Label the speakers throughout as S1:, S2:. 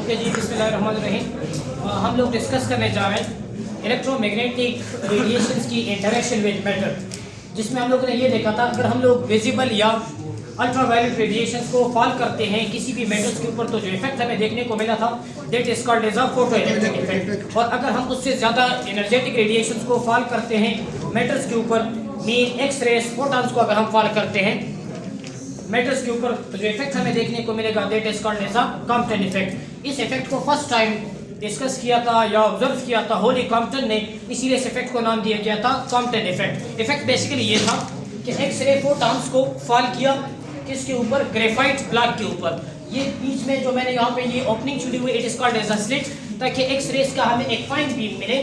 S1: Okay जी, बिस्मिल्लाहिर्रहमानिर्रहीम। हम लोग डिस्कस करने जा रहे हैं इलेक्ट्रोमैग्नेटिक रेडिएशंस की इंटरेक्शन विद मैटर, जिसमें हम लोगों ने ये देखा था अगर हम लोग विजिबल या अल्ट्रावायलेट रेडिएशंस को फॉल करते हैं किसी भी मेटल्स के ऊपर तो जो इफेक्ट हमें देखने को मिला था that is called as a photoelectric effect. और अगर हम उससे ज़्यादा एनर्जेटिक रेडिएशंस को फॉल करते हैं मेटल्स के ऊपर, मीन एक्स रेस फोटॉन्स को अगर हम फॉल करते हैं मेटल्स के ऊपर तो जो इफेक्ट हमें देखने को मिलेगा that is called as a Compton effect. इस इफेक्ट को फर्स्ट टाइम डिस्कस किया था या ऑब्जर्व किया था होली कॉम्पटन ने, इसीलिए इस इफेक्ट को नाम दिया गया था कॉम्पटन इफेक्ट। इफेक्ट बेसिकली ये था कि एक्स रे फोटॉन्स को फॉल किया किसके ऊपर, ग्रेफाइट ब्लॉक के ऊपर। ये बीच में जो मैंने यहाँ पे ये ओपनिंग छुड़ी हुई it is called as a slit, ताकि एक्स रेस का हमें एक फाइन बीम मिले।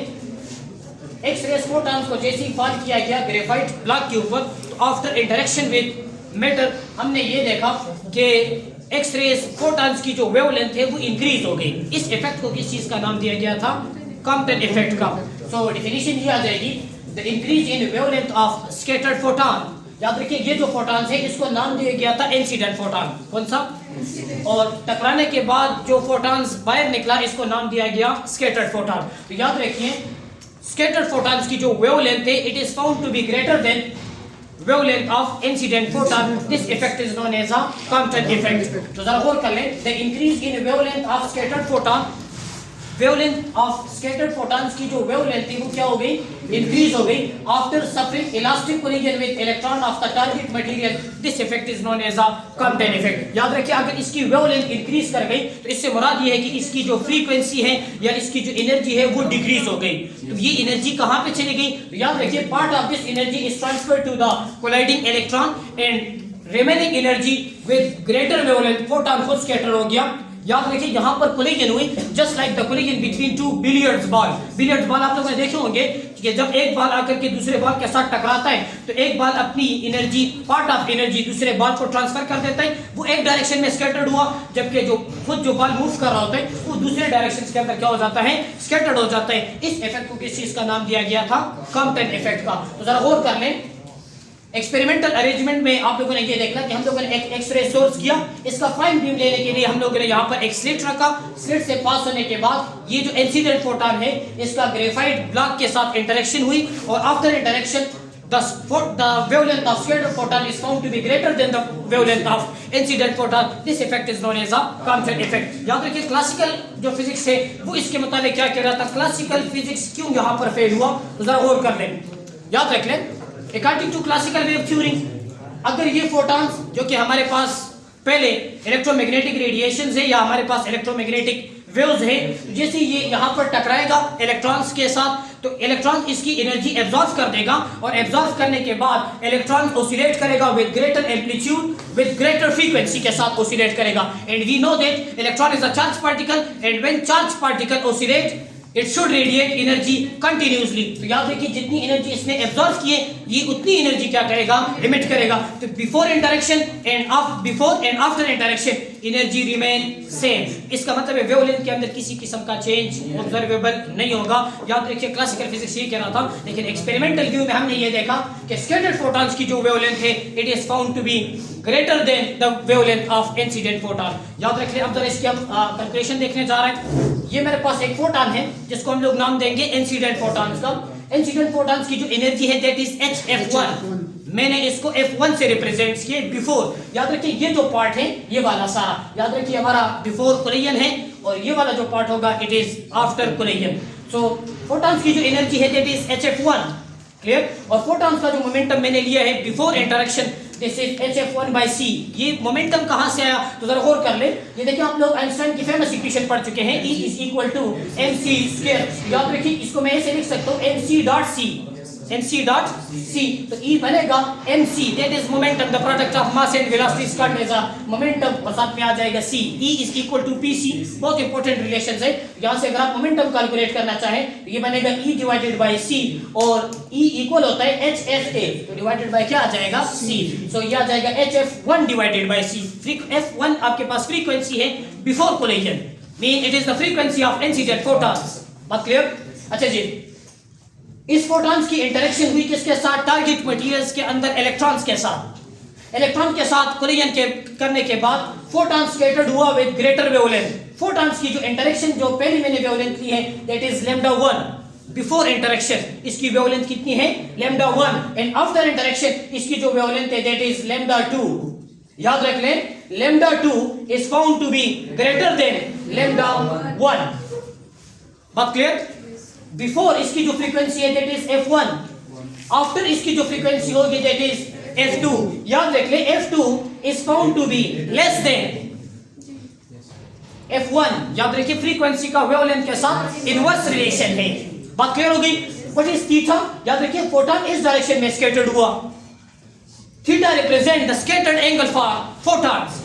S1: एक्स रेस फोटॉन्स को जैसे ही फॉल किया गया ग्रेफाइट ब्लॉक के ऊपर तो आफ्टर इंटरेक्शन विद मैटर हमने ये देखा कि एक्स रेस फोटॉन्स की जो वेवलेंथ है वो इंक्रीज हो गई। इस इफेक्ट को किस चीज का नाम दिया गया था, कॉम्पटन इफेक्ट का। सो डेफिनेशन ये आ जाएगी the increase in wavelength of scattered photon. याद रखिए ये जो फोटॉन्स है इसको नाम दिया गया था इंसिडेंट फोटॉन। कौन सा? और टकराने के बाद जो फोटॉन्स बाहर निकला इसको नाम दिया गया स्कैटर्ड फोटॉन। तो याद रखिए स्कैटर्ड फोटॉन्स की जो वेवलेंथ है it is found to be greater than wavelength of incident photon. This effect is known as a Compton effect. तो जरा गौर कर लें, the increase in wavelength of scattered photon, wavelength of scattered photons की जो wavelength थी वो क्या हो गई, इंक्रीज हो गई after suffering elastic collision with electron of the target material. This effect is known as a Compton effect. याद रखिए अगर इसकी वेवलेंथ इंक्रीज कर गई तो इससे मुराद ये है कि इसकी जो फ्रीक्वेंसी है या इसकी जो एनर्जी है वो डिक्रीज हो गई। तो ये एनर्जी कहाँ पे चली गई, तो याद रखिए part of this energy is transferred to the colliding electron and remaining energy with greater wavelength photon खुद स्कैटर हो गया। याद रखिए यहाँ पर कोलिजन हुई just like the collision between two billiards ball. Billiards ball आप लोगों ने देखे होंगे कि जब एक बॉल आकर के दूसरे बॉल के साथ टकराता है तो एक बॉल अपनी एनर्जी, पार्ट ऑफ एनर्जी दूसरे बॉल को ट्रांसफर कर देता है, वो एक डायरेक्शन में स्कैटर्ड हुआ, जबकि जो खुद जो बॉल मूव कर रहा होता है वो दूसरे डायरेक्शन के अंदर क्या हो जाता है, स्कैटर्ड हो जाता है। इस इफेक्ट को किस चीज का नाम दिया गया था, कॉम्पटन इफेक्ट का। तो जरा गौर कर लें, एक्सपेरिमेंटल अरेंजमेंट में आप लोगों ने ये देखना कि हम लोगों ने एक एक्सरे सोर्स किया, इसका फाइन बीम लेने के लिए हम लोगों ने यहाँ पर एक स्लिट रखा। स्लिट से पास होने के बाद ये जो इंसिडेंट फोटॉन है इसका ग्रेफाइट ब्लॉक के साथ इंटरेक्शन हुई और after interaction the wavelength of scattered photon is found to be greater than the wavelength of incident photon. This effect is known as a Compton effect. याद रखिए classical जो physics है वो इसके मुताबिक क्या कह रहा था, क्लासिकल फिजिक्स क्यों यहाँ पर फेल हुआ, तो जरा गौर कर लें, याद रख लें। According to classical wave theory अगर ये फोटॉन्स जो कि हमारे पास पहले इलेक्ट्रोमैग्नेटिक रेडिएशंस है या हमारे पास इलेक्ट्रोमैग्नेटिक वेव्स है, जैसे ये यहाँ पर टकराएगा इलेक्ट्रॉन्स के साथ तो इलेक्ट्रॉन इसकी एनर्जी एब्जॉर्ब कर देगा और एब्जॉर्ब करने के बाद इलेक्ट्रॉन ओसिलेट करेगा with greater amplitude with greater frequency के साथ ओसिलेट करेगा। And we know that electron is a charge particle and when charge particle oscillate it should radiate energy continuously. तो याद रखिए जितनी एनर्जी इसने एब्जॉर्ब की है ये उतनी एनर्जी क्या करेगा, इमिट करेगा। तो before interaction and before and after interaction energy remain same. इसका मतलब है वेवलेंथ के अंदर किसी किस्म का चेंज ऑब्जर्वेबल नहीं होगा। याद रखिए क्लासिकल फिजिक्स ये कह रहा था, लेकिन एक्सपेरिमेंटल व्यू में हमने ये देखा कि स्कैटर्ड फोटॉन्स की जो वेवलेंथ है it is found to be greater than the wavelength of incident photon. याद रखिए अब जरा इसकी हम कैलकुलेशन देखने जा रहे हैं। ये मेरे पास एक फोटॉन है जिसको हम लोग नाम देंगे इंसिडेंट फोटॉन्स का। इंसिडेंट फोटॉन्स की जो एनर्जी है दैट इज HF1। मैंने इसको F1 से रिप्रेजेंट किया बिफोर। याद रखिए ये जो पार्ट है ये वाला सारा, याद रखिए हमारा बिफोर कोलिजन है और ये वाला जो पार्ट होगा it is after collision. So photons की जो एनर्जी है दैट इज HF1, क्लियर। और फोटॉन्स का जो मोमेंटम मैंने लिया है before interaction this is HF1/c। ये मोमेंटम कहां से आया तो जरा गौर कर ले। ये देखिए आप लोग आइंस्टाइन की फेमस इक्वेशन पढ़ चुके हैं, E is equal to mc²। याद रखिए इसको मैं ऐसे लिख सकता हूं mc.c, mc.c। तो E बनेगा mc that is momentum, the product of mass and velocity is called as a momentum और साथ में आ जाएगा c। E is equal to pc, बहुत इंपॉर्टेंट रिलेशंस है। यहां से अगर आप मोमेंटम कैलकुलेट करना चाहें तो ये बनेगा E डिवाइडेड बाय c और E इक्वल होता है HFA, तो डिवाइडेड बाय क्या आ जाएगा c। सो ये आ जाएगा HF1 divided by c। F1 आपके पास फ्रीक्वेंसी है before collision, mean it is the frequency of incident photons. बात क्लियर? अच्छा जी, इस फोटॉन्स की इंटरेक्शन हुई किसके साथ, टारगेट मटेरियल्स के अंदर इलेक्ट्रॉन्स के साथ। इलेक्ट्रॉन के साथ कोलिजन के करने के बाद फोटॉन स्कैटर्ड हुआ विद ग्रेटर वेवलेंथ। फोटॉन्स की जो इंटरेक्शन जो पहले मैंने वेवलेंथ ली है that is lambda 1 before interaction, इसकी वेवलेंथ कितनी है लैम्डा 1 एंड आफ्टर इंटरेक्शन इसकी जो वेवलेंथ है दैट इज लैम्डा 2। याद रख लें lambda 2 is found to be greater than lambda 1। बात क्लियर? बिफोर इसकी जो फ्रीक्वेंसी है दैट इज f1, आफ्टर इसकी जो फ्रीक्वेंसी होगी दैट इज f2। याद रख लें f2 is found to be less than f1। याद रखिए फ्रीक्वेंसी का वेवलेंथ के साथ इनवर्स रिलेशन है। बात क्लियर होगी? What is theta? याद रखिए फोटॉन इस डायरेक्शन में स्कैटर्ड हुआ, theta represent the scattered angle for photons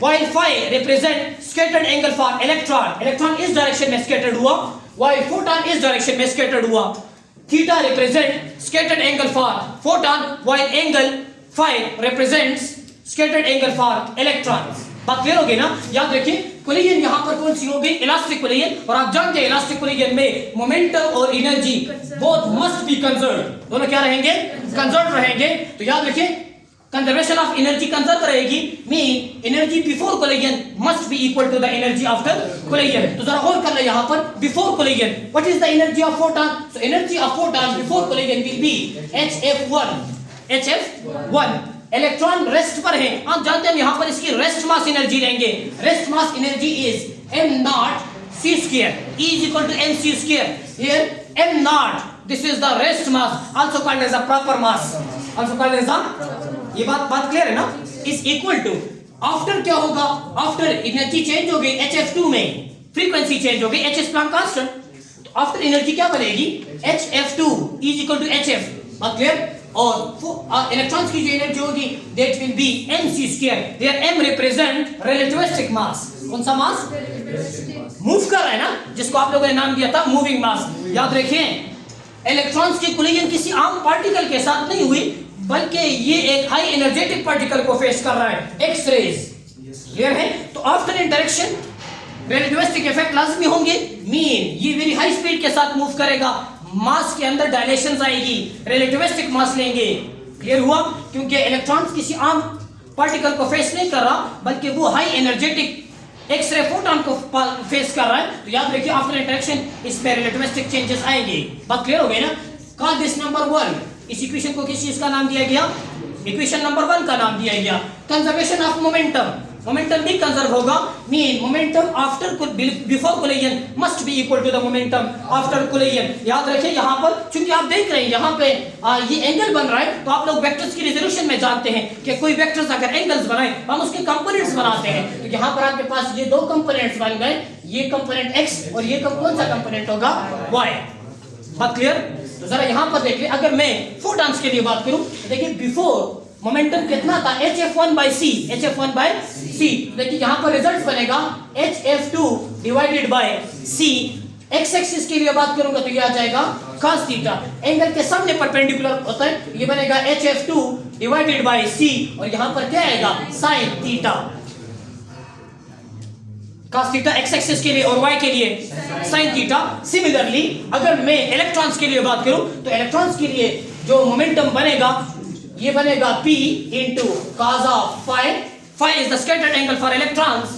S1: while phi represent scattered angle for electron। Electron इस डायरेक्शन में स्कैटर्ड हुआ while photon इस डायरेक्शन में स्कैटर्ड हुआ। Theta represent scattered angle for photon while angle phi represents scattered angle for electrons। बात clear होगी ना? याद रखिए कोलिजन यहाँ पर कौन सी होगी इलास्टिक कोलिजन, और आप जानते हैं इलास्टिक कोलिजन में मोमेंटम और energy both must be conserved, दोनों क्या रहेंगे कंजर्व रहेंगे। तो याद रखिए कंजर्वेशन ऑफ एनर्जी कंजर्व रहेगी mean energy before collision must be equal to the energy after collision. तो जरा और कर ले यहाँ पर before collision what is the energy of photon? So energy of photon before collision will be hf1। Electron rest पर है, आप जानते हैं यहाँ पर इसकी रेस्ट मास एनर्जी लेंगे। Rest mass energy is m0c² E is equal to mc²। here m0 this is the rest mass also called as a proper mass, also called as a, ये बात क्लियर है ना? Is equal to after क्या होगा? After energy change हो गई hf2 में, frequency change हो गई hf प्लांक कांस्टेंट, तो आफ्टर एनर्जी क्या बनेगी hf2 is equal to hf। बात क्लियर? और इलेक्ट्रॉन्स की जो एनर्जी होगी that will be mc²। There m represent relativistic mass. कौन सा मास? मूव कर रहा है ना, जिसको आप लोगों ने नाम दिया था मूविंग मास। याद रखिए इलेक्ट्रॉन्स की कोलिजन किसी आम पार्टिकल के साथ नहीं हुई, बल्कि ये एक हाई एनर्जेटिक पार्टिकल को फेस कर रहा है, एक्स रेज। क्लियर है? तो आफ्टर इंटरेक्शन रिलेटिविस्टिक इफेक्ट लाजमी होंगे, मीन ये वेरी हाई स्पीड के साथ मूव करेगा, मास के अंदर डायलेशन आएगी, रिलेटिविस्टिक मास लेंगे। क्लियर हुआ? क्योंकि इलेक्ट्रॉन्स किसी आम पार्टिकल को फेस नहीं कर रहा, बल्कि वो हाई एनर्जेटिक एक्स-रे फोटॉन को फेस कर रहा है। तो याद रखिए आफ्टर इंटरेक्शन इसमें रिलेटिविस्टिक चेंजेस आएंगे। बात क्लियर हो गई ना? Call this number 1। इस इक्वेशन को किस चीज का नाम दिया गया? इक्वेशन नंबर 1 का नाम दिया गया कंजर्वेशन ऑफ मोमेंटम। मोमेंटम भी कंजर्व होगा, mean momentum after before collision must be equal to the momentum after collision. याद रखिए यहाँ पर चूंकि आप देख रहे हैं यहाँ पे ये एंगल बन रहा है, तो आप लोग वेक्टर्स की रिजोल्यूशन में जानते हैं कि कोई वेक्टर्स अगर एंगल्स बनाए हम उसके कंपोनेंट्स बनाते हैं। तो यहाँ पर आपके पास ये दो कंपोनेंट्स बन गए, ये कंपोनेंट x और ये कौन सा कंपोनेंट होगा y। बात क्लियर? तो जरा यहाँ पर देखिए अगर मैं फोटॉन्स के लिए बात करूं तो देखिए बिफोर मोमेंटम कितना था hf1/c। देखिए यहाँ पर रिजल्ट बनेगा hf2 divided by c। x axis के लिए बात करूंगा तो ये आ जाएगा cos थीटा, एंगल के सामने परपेंडिकुलर होता है, ये बनेगा hf2 डिवाइडेड बाय c और यहाँ पर क्या आएगा sin theta. cos theta x axis के लिए और y के लिए sin थीटा। सिमिलरली अगर मैं इलेक्ट्रॉन्स के लिए बात करूं तो इलेक्ट्रॉन्स के लिए जो मोमेंटम बनेगा ये बनेगा p into cos of phi। phi is the scattered angle for electrons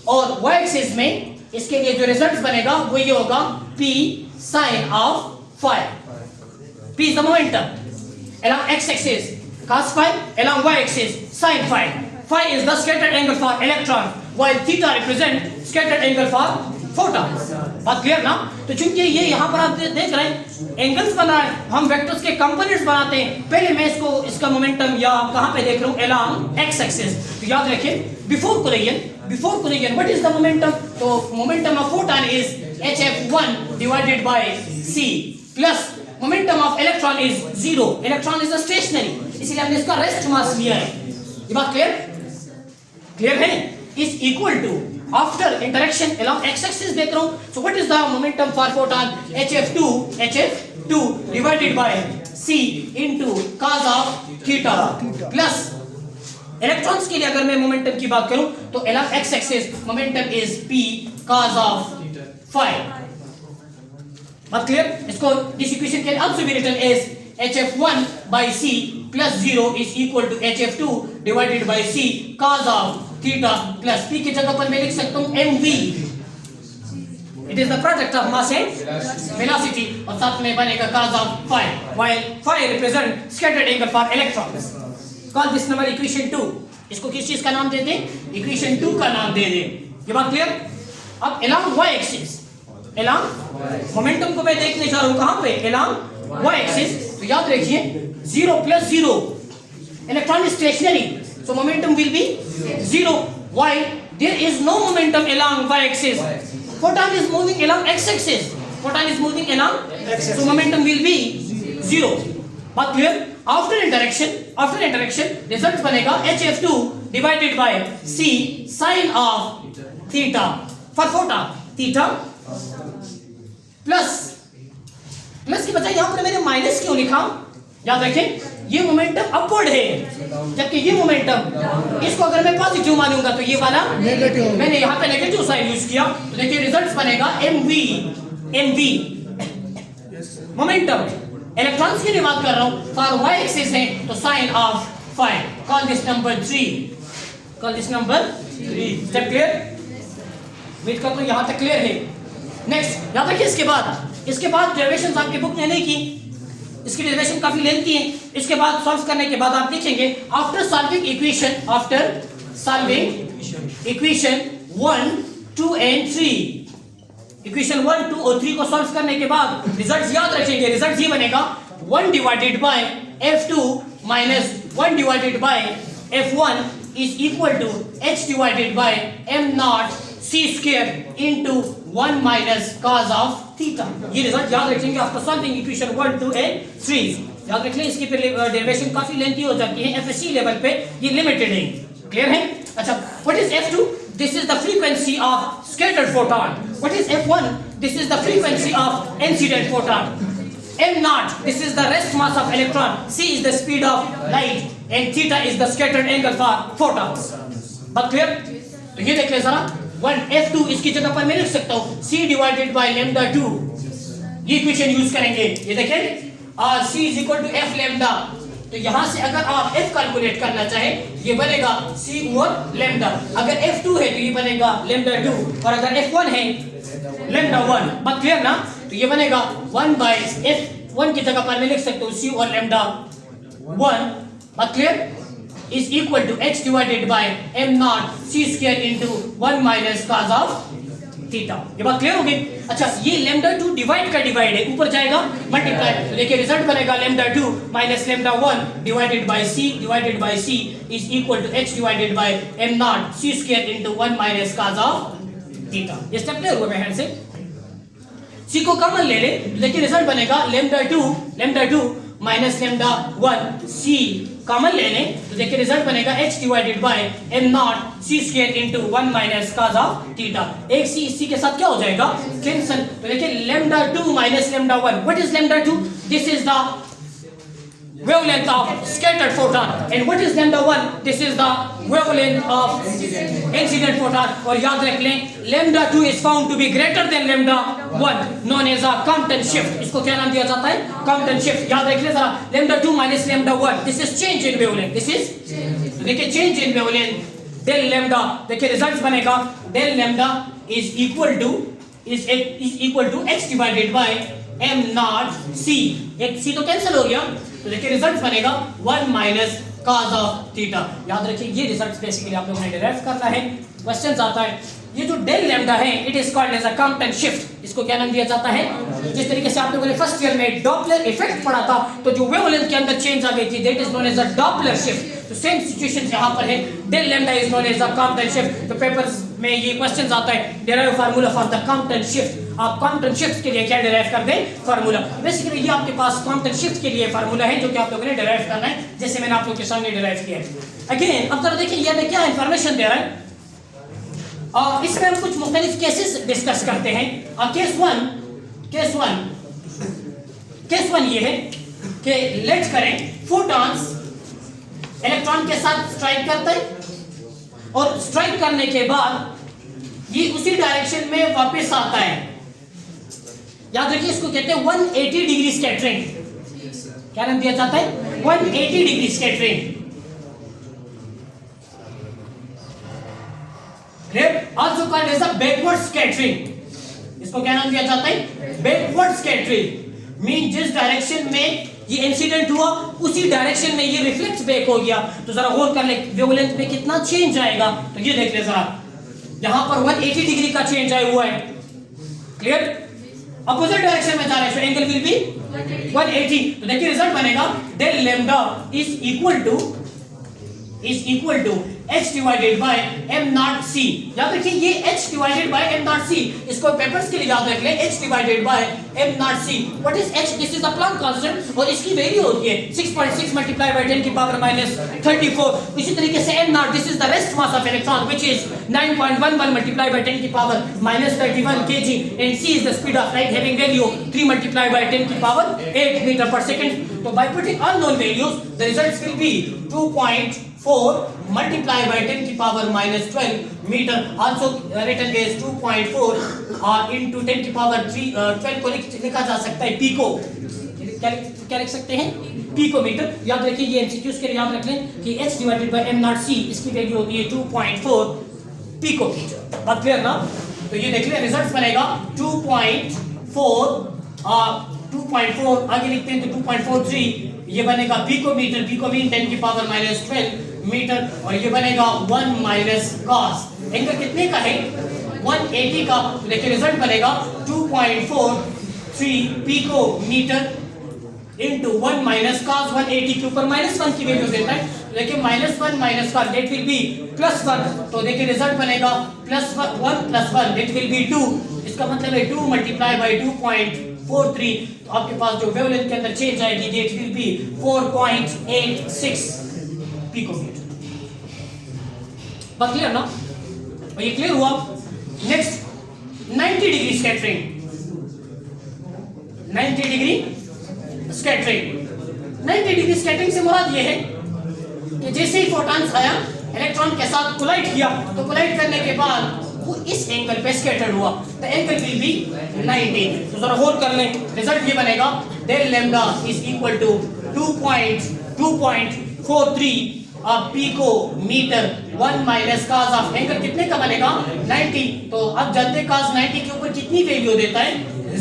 S1: और y एक्सिस में इसके लिए जो रिजल्ट बनेगा वो ये होगा p sin of phi। p is the momentum along x axis, cos phi along y axis sin phi। phi is the scattered angle for electron while theta represent scattered angle for photons। बात clear ना? तो चूंकि ये यहाँ पर आप देख रहे हैं एंगल्स बना है, हम वेक्टर्स के कंपोनेंट्स बनाते हैं। पहले मैं इसका मोमेंटम या कहाँ पे देख रहा हूँ along x axis। तो याद रखिए before collision what is the momentum? तो momentum of photon is hf1 divided by c plus momentum of electron is 0। Electron is stationary, इसलिए हमने इसका रेस्ट मास लिया है। ये बात क्लियर है? Is equal to after interaction along x axis देख रहा हूं, so what is the momentum for photon? hf2 divided by c into cos of theta plus electrons के लिए अगर मैं मोमेंटम की बात करूं तो along x axis momentum is p cos of phi। बात क्लियर? इसको this equation can also be written as hf1 by c plus 0 is equal to hf2 divided by c cos of theta plus p की जगह पर मैं लिख सकता हूं mv, it is the product of mass and velocity, और साथ में बनेगा cos of phi, while phi represent scattered angle for electrons. Call this number equation 2, इसको किस चीज का नाम दे दें, इक्वेशन 2 का नाम दे दें। ये बात क्लियर? अब along y axis, along momentum को मैं देखने जा रहा हूं कहां पे, along y एक्सिस, तो याद रखिए 0 + 0 electron is stationery, so momentum will be 0, while there is no momentum along y axis, photon is moving along x axis, photon is moving along x axis, so momentum will be 0. बात clear? After interaction result बनेगा hf2 divided by c sin of theta for photon, theta plus के बजाय यहां पर मैंने minus क्यों लिखा? याद रखें ये मोमेंटम अपवर्ड है, जबकि ये मोमेंटम, इसको अगर मैं पॉजिटिव मानूंगा तो ये वाला नेगेटिव, मैंने यहाँ पे नेगेटिव साइन यूज किया, तो देखिए रिजल्ट बनेगा mv मोमेंटम, इलेक्ट्रॉन्स की बात कर रहा हूँ, फॉर y एक्सिस है तो sine of phi, call this number 3, step clear? उम्मीद करता हूँ यहाँ तक क्लियर है। नेक्स्ट याद रखिए इसके बाद डेरिवेशंस आपकी बुक में नहीं की, इसकी डेरिवेशन काफी लेंथी है, इसके बाद सॉल्व करने के बाद आप देखेंगे after solving equation 1, 2 and 3, equation 1, 2 और 3 को सॉल्व करने के बाद रिजल्ट्स याद रखेंगे, रिजल्ट ये बनेगा 1 divided by f2 minus 1 divided by f1 is equal to h divided by m naught c square into 1 minus cos of theta. ये रिजल्ट याद रखेंगे आफ्टर सॉल्विंग इक्वेशन 1, 2 and 3। याद रख लें, इसकी डेरिवेशन काफी लेंथी हो जाती है, एफएससी लेवल पे ये लिमिटेड है। क्लियर है? अच्छा, what is f2? This is the frequency of scattered photon. What is f1? This is the frequency of incident photon. m naught, this is the rest mass of electron, c is the speed of light, and theta is the scattered angle for photons। बात clear? तो ये देख ले जरा, 1 f2 इसकी जगह पर मैं लिख सकता हूँ c divided by lambda 2, ये इक्वेशन यूज करेंगे। ये देखें c is equal to f lambda, तो यहाँ से अगर आप f कैलकुलेट करना चाहें ये बनेगा c ओवर lambda, अगर f2 है तो ये बनेगा lambda 2, और अगर f1 है lambda 1। बात क्लियर ना? तो ये बनेगा 1 by f1 की जगह पर मैं लिख सकता हूँ c और lambda 1, बात clear, is equal to h divided by m naught c square into 1 minus cos of theta. ये बात क्लियर होगी? अच्छा, ये lambda 2 डिवाइड का डिवाइड है, ऊपर जाएगा मल्टीप्लाई, तो देखिए रिजल्ट बनेगा lambda 2 minus lambda 1 divided by c is equal to h divided by m naught c square into 1 minus cos of theta. ये स्टेप क्लियर हुआ मेरे से? c को कॉमन ले ले, तो देखिए रिजल्ट बनेगा lambda 2 minus lambda 1 c common ले लें, तो देखिए रिजल्ट बनेगा h divided by m naught c square into 1 minus cos of theta. एक c इसी के साथ क्या हो जाएगा? कैंसल। तो देखिए lambda 2 minus lambda 1, what is lambda 2? This is the wavelength of scattered photon, and what is lambda 1? This is the wavelength of incident photon। और याद रख लें lambda 2 is found to be greater than lambda 1, known as a Compton shift। इसको क्या नाम दिया जाता है? Compton shift। याद रख लें जरा, lambda 2 minus lambda 1, this is change in wavelength, this is, देखिए change in wavelength, del lambda, देखिए रिजल्ट बनेगा del lambda is equal to h divided by m naught c, एक c तो कैंसिल हो गया, तो देखिए रिजल्ट बनेगा 1 minus cos of थीटा। याद रखिए ये रिजल्ट बेसिकली आप लोगों ने डिराइव करना है। क्वेश्चन आता है, ये जो डेल लैम्डा है it is called as a Compton shift, इसको क्या नाम दिया जाता है? जिस तरीके से आप लोगों ने फर्स्ट ईयर में डॉपलर इफेक्ट पढ़ा था, तो जो वेवलेंथ के अंदर चेंज आ गई थी that is known as a Doppler shift. तो सेम सिचुएशन यहां पर है, del lambda is known as a Compton shift. तो पेपर्स में ये क्वेश्चंस आता है derive formula for the Compton shift. आप कॉम्पटन शिफ्ट के लिए क्या डिराइव कर दें? फार्मूला। बेसिकली ये आपके पास कॉम्पटन शिफ्ट के लिए फार्मूला है जो कि आप लोगों ने डिराइव करना है, जैसे मैंने आप लोगों के सामने डिराइव किया है। अगेन अब जरा देखिए ये क्या इंफॉर्मेशन दे रहा है, और इसमें हम कुछ मुख्तलिफ केसेस डिस्कस करते हैं। केस वन ये है कि लेट्स करें फोटॉन्स इलेक्ट्रॉन के साथ स्ट्राइक करता है, और स्ट्राइक करने के बाद ये उसी डायरेक्शन में वापस आता है। याद रखिए इसको कहते हैं 180 डिग्री स्कैटरिंग। क्या नाम दिया जाता है? 180 degree scattering. Also called as a backward scattering. इसको क्या नाम दिया जाता है? Backward scattering. मीन जिस डायरेक्शन में ये इंसिडेंट हुआ उसी डायरेक्शन में ये रिफ्लेक्ट बैक हो गया। तो जरा गौर कर ले वेवलेंथ में कितना चेंज आएगा। तो ये देख ले जरा, यहां पर 180 डिग्री का चेंज आया हुआ है। क्लियर? अपोजिट डायरेक्शन में जा रहे हैं, एंगल विल बी 180। तो देखिए रिजल्ट बनेगा del lambda is equal to h divided by m naught c। याद रखिए ये h divided by m naught c, इसको पेपर्स के लिए याद रख ले, h divided by m naught c। What is h? This is the Planck constant और इसकी वैल्यू होती है 6.6 मल्टीप्लाई बाय 10 की पावर -34। इसी तरीके से m naught, this is the rest mass of electron which is 9.11 multiply by 10 की power -31 kg and c is the speed of light having value 3 multiply by 10 की पावर 8 मीटर पर सेकंड। तो by putting unknown values the results will be 2.4 multiply by 10 की power -12 metre. also written as 2.4 into 10 की power 12 को लिखा जा सकता है pico. क्या लिख सकते हैं? Picometre. याद रखिए ये एमसीक्यूज के लिए याद रख लें कि h divided by m naught c, इसकी वैल्यू होती है 2.4 पिको मीटर। बात क्लियर ना? तो ये देख ले रिजल्ट बनेगा 2.4 आगे लिखते हैं तो 2.43 ये बनेगा पिको मीटर। पिको मीन 10 की पावर -12 मीटर और ये बनेगा 1 माइनस कॉस। एंगल कितने का है? 180 का। तो देखिए रिजल्ट बनेगा 2.43 pico metre into 1 minus cos 180 के ऊपर -1 की वैल्यू देता है। तो देखिए -1 minus cos that will B +1। तो देखिए रिजल्ट बनेगा +1 +1 दैट विल बी 2। इसका मतलब है 2 मल्टीप्लाई बाय 2.43। तो आपके पास जो वेवलेंथ के अंदर चेंज आएगी दैट विल बी 4.86 पिकोमीटर। बात क्लियर ना? और ये क्लियर हुआ। Next 90 degree scattering. 90 degree scattering. 90 degree scattering से मुराद ये है कि जैसे ही फोटॉन्स आया इलेक्ट्रॉन के साथ कोलाइड किया, तो कोलाइड करने के बाद वो इस एंगल पे स्कैटर्ड हुआ। The angle will be 90। तो जरा गौर कर लें, रिजल्ट ये बनेगा del lambda is equal to 2.43 pico metre 1 minus cos of angle कितने का बनेगा? 90। तो अब जानते हैं cos 90 के ऊपर कितनी वैल्यू देता है?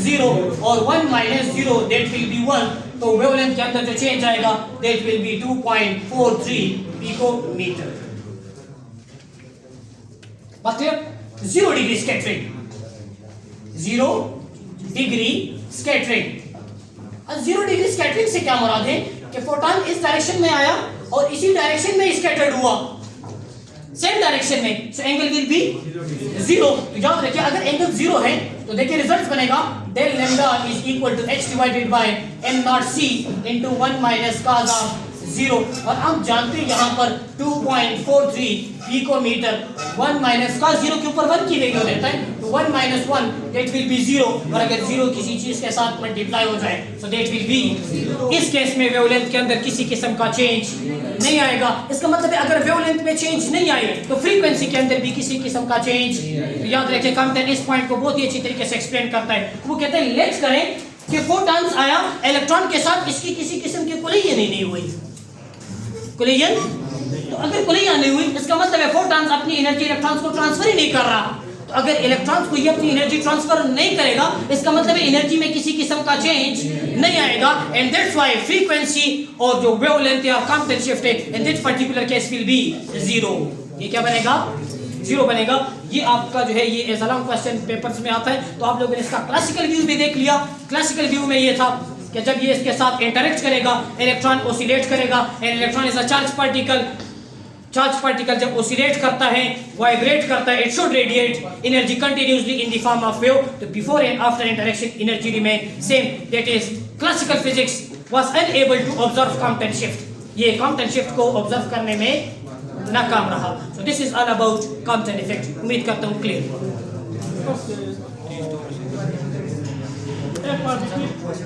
S1: 0 और 1 माइनस 0 दैट विल बी 1। तो वेवलेंथ के अंदर जो चेंज आएगा that will be 2.43 pico metre. बात clear? 0 degree scattering. 0 degree scattering. अब 0 डिग्री स्कैटरिंग से क्या मुराद है कि फोटॉन इस डायरेक्शन में आया और इसी डायरेक्शन में स्कैटर्ड हुआ, सेम डायरेक्शन में। So angle will B 0। तो याद रखिए अगर एंगल 0 है तो देखिए रिजल्ट बनेगा del lambda is equal to h divided by m naught c into 1 minus cos of 0। और हम जानते हैं यहाँ पर 2.43 पिको मीटर 1 माइनस cos 0 के ऊपर 1 की वैल्यू देता है। तो 1 माइनस 1 दैट विल बी 0। और अगर 0 किसी चीज के साथ मल्टीप्लाई हो जाए तो दैट विल बी, इस केस में वेवलेंथ के अंदर किसी किस्म का चेंज नहीं आएगा। इसका मतलब है अगर वेवलेंथ में चेंज नहीं आए तो फ्रीक्वेंसी के अंदर भी किसी किस्म का चेंज। तो याद रखिए कॉम्पटन इस पॉइंट को बहुत ही अच्छी तरीके से एक्सप्लेन करता है। वो कहते हैं लेट्स करें कि फोटॉन्स आया इलेक्ट्रॉन के साथ, इसकी किसी किस्म की कोलिजन ही नहीं हुई। कोलिजन, तो अगर कोलिजन नहीं हुई इसका मतलब है फोटॉन्स अपनी एनर्जी इलेक्ट्रॉन्स को ट्रांसफर ही नहीं कर रहा। तो अगर इलेक्ट्रॉन्स को ये अपनी एनर्जी ट्रांसफर नहीं करेगा इसका मतलब है एनर्जी में किसी किस्म का चेंज नहीं आएगा। एंड दैट्स व्हाई फ्रीक्वेंसी और जो वेवलेंथ या कॉम्पटन शिफ्ट है in this particular case will be 0। ये क्या बनेगा? 0 बनेगा। ये आपका जो है ये as a long question papers में आता है। तो आप लोगों ने इसका क्लासिकल व्यू भी देख लिया। क्लासिकल व्यू में ये था कि जब ये इसके साथ इंटरेक्ट करेगा इलेक्ट्रॉन ओसिलेट करेगा। And electron is a charge particle जब ओसिलेट करता है, वाइब्रेट करता है, it should radiate energy continuously in the form of wave. तो before and after interaction energy remain same. That is classical physics was unable to observe Compton shift. ये Compton shift को observe करने में नाकाम रहा। So this is all about Compton effect. उम्मीद करता हूँ क्लियर।